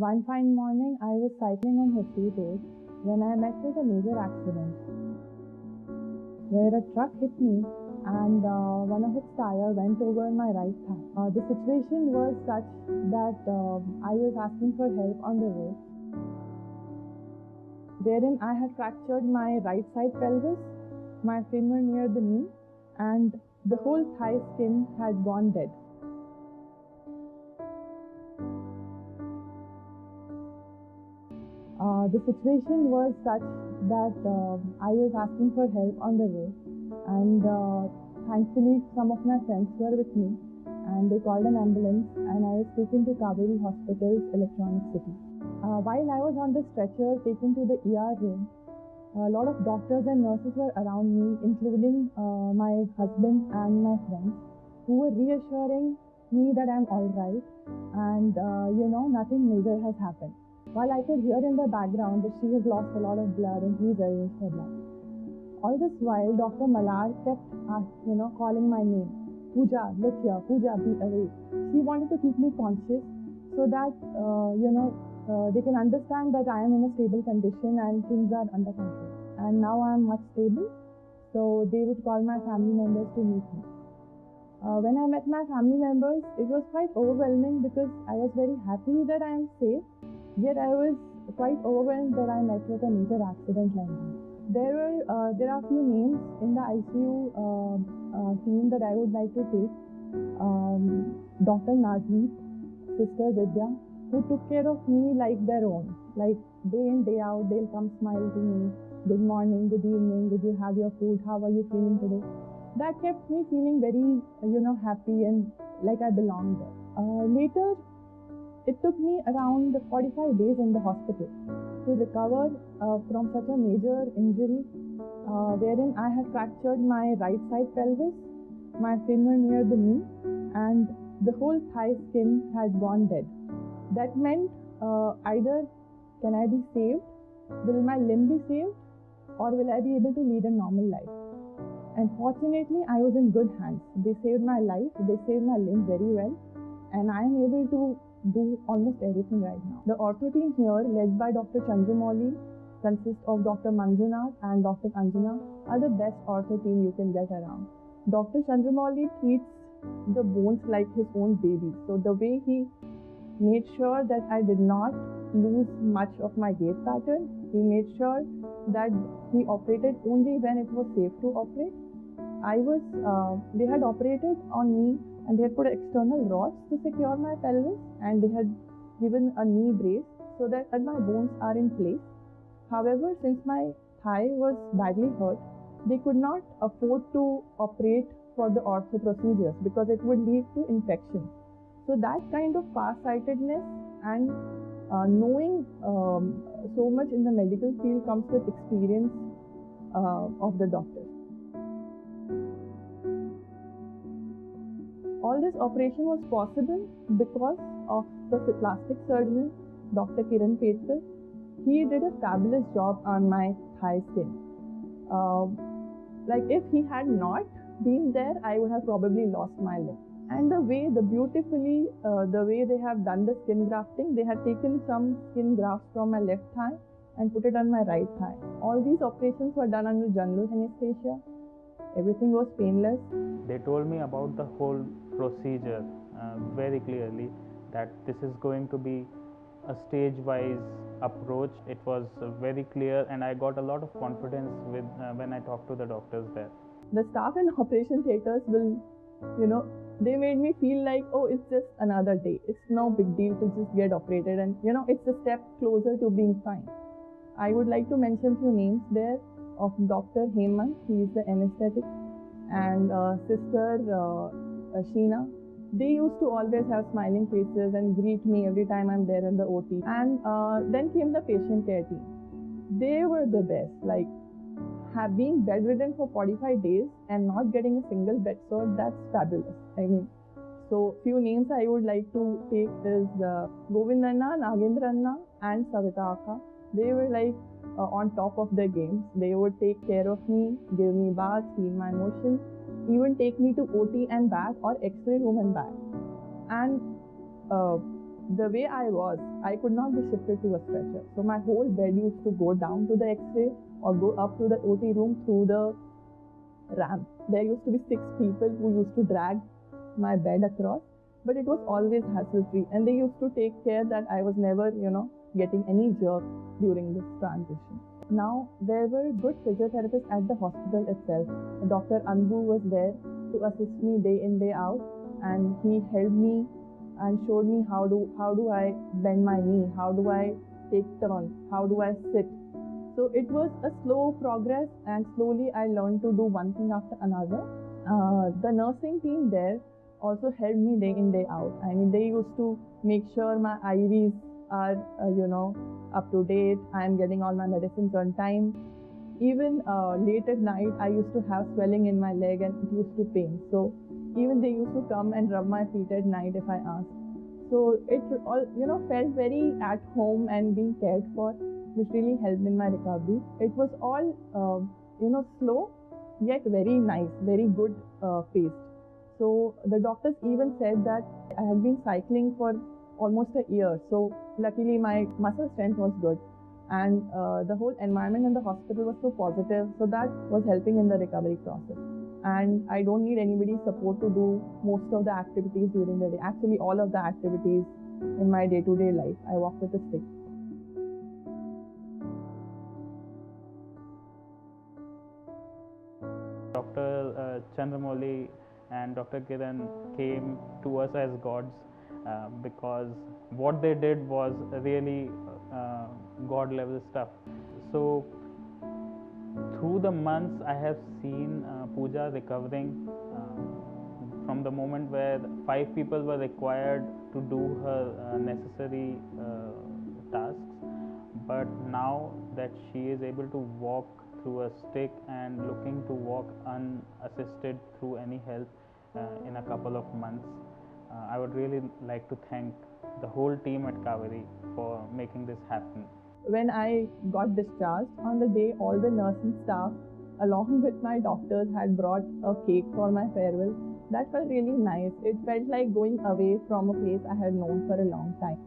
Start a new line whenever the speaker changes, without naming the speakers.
One fine morning, I was cycling on Hosuri Road when I met with a major accident where a truck hit me and one of its tires went over my right thigh. The situation was such that I was asking for help on the road, wherein I had fractured my right side pelvis, my femur near the knee, and the whole thigh skin had gone dead. The situation was such that I was asking for help on the road, and thankfully some of my friends were with me, and they called an ambulance, and I was taken to Kaveri Hospital's Electronic City. While I was on the stretcher taken to the ER room, a lot of doctors and nurses were around me, including my husband and my friends, who were reassuring me that I'm all right and nothing major has happened. While I could hear in the background that she has lost a lot of blood and he's arranged for blood. All this while, Dr. Malar kept calling my name. Pooja, look here. Pooja, be awake. She wanted to keep me conscious so that, they can understand that I am in a stable condition and things are under control. And now I am much stable, so they would call my family members to meet me. When I met my family members, it was quite overwhelming because I was very happy that I am safe, yet I was quite overwhelmed that I met with a major accident like that. There are few names in the ICU team that I would like to take. Dr. Nazmi, Sister Vidya, who took care of me like their own. Like day in, day out, they'll come smile to me. Good morning, good evening, did you have your food? How are you feeling today? That kept me feeling very, happy and like I belonged there. Later, it took me around 45 days in the hospital to recover from such a major injury wherein I had fractured my right side pelvis, my femur near the knee, and the whole thigh skin had gone dead. That meant either can I be saved, will my limb be saved, or will I be able to lead a normal life? And fortunately, I was in good hands. They saved my life, they saved my limb very well, and I am able to do almost everything right now. The ortho team here, led by Dr. Chandramouli, consists of Dr. Manjunath and Dr. Anjana, are the best ortho team you can get around. Dr. Chandramouli treats the bones like his own baby. So the way he made sure that I did not lose much of my gait pattern, he made sure that he operated only when it was safe to operate. They had operated on me and they had put external rods to secure my pelvis, and they had given a knee brace so that my bones are in place. However, since my thigh was badly hurt, they could not afford to operate for the ortho procedures because it would lead to infection. So that kind of far-sightedness and knowing so much in the medical field comes with experience of the doctors. All this operation was possible because of the plastic surgeon, Dr. Kiran Petkar. He did a fabulous job on my thigh skin. If he had not been there, I would have probably lost my limb. And the way they have done the skin grafting, they had taken some skin grafts from my left thigh and put it on my right thigh. All these operations were done under general anesthesia. Everything was painless.
They told me about the whole procedure very clearly, that this is going to be a stage-wise approach. It was very clear, and I got a lot of confidence when I talked to the doctors there.
The staff in operation theatres will, they made me feel like, oh, it's just another day. It's no big deal to just get operated, and it's a step closer to being fine. I would like to mention few names there of Dr. Hemant, he is the anesthetic, and Sister Sheena. They used to always have smiling faces and greet me every time I'm there in the OT. And then came the patient care team. They were the best. Being bedridden for 45 days and not getting a single bed sore, that's fabulous. So few names I would like to take is Govind Anna, Nagendra Anna, and Savita Akka. They were on top of their games. They would take care of me, give me baths, heal my emotions, even take me to OT and back or X-ray room and back. And the way I was, I could not be shifted to a stretcher. So my whole bed used to go down to the X-ray or go up to the OT room through the ramp. There used to be 6 people who used to drag my bed across, but it was always hassle-free, and they used to take care that I was never, getting any jerk during this transition. Now, there were good physiotherapists at the hospital itself. Dr. Anbu was there to assist me day in, day out, and he helped me and showed me how do I bend my knee, how do I take turns, how do I sit. So it was a slow progress, and slowly I learned to do one thing after another. The nursing team there also helped me day in, day out. I mean, they used to make sure my IVs are, up to date. I am getting all my medicines on time. Even late at night, I used to have swelling in my leg and it used to pain. So even they used to come and rub my feet at night if I asked. So it all, felt very at home and being cared for, which really helped in my recovery. It was all, slow, yet very nice, very good paced. So the doctors even said that I had been cycling for almost a year. So luckily my muscle strength was good, and the whole environment in the hospital was so positive. So that was helping in the recovery process. And I don't need anybody's support to do most of the activities during the day. Actually, all of the activities in my day-to-day life, I walk with a stick.
Dr. Chandramouli and Dr. Kiran came to us as gods because what they did was really God level stuff. So through the months I have seen Pooja recovering from the moment where 5 people were required to do her necessary tasks, but now that she is able to walk through a stick and looking to walk unassisted through any help in a couple of months, I would really like to thank the whole team at Kaveri for making this happen.
When I got discharged, on the day all the nursing staff along with my doctors had brought a cake for my farewell. That felt really nice. It felt like going away from a place I had known for a long time.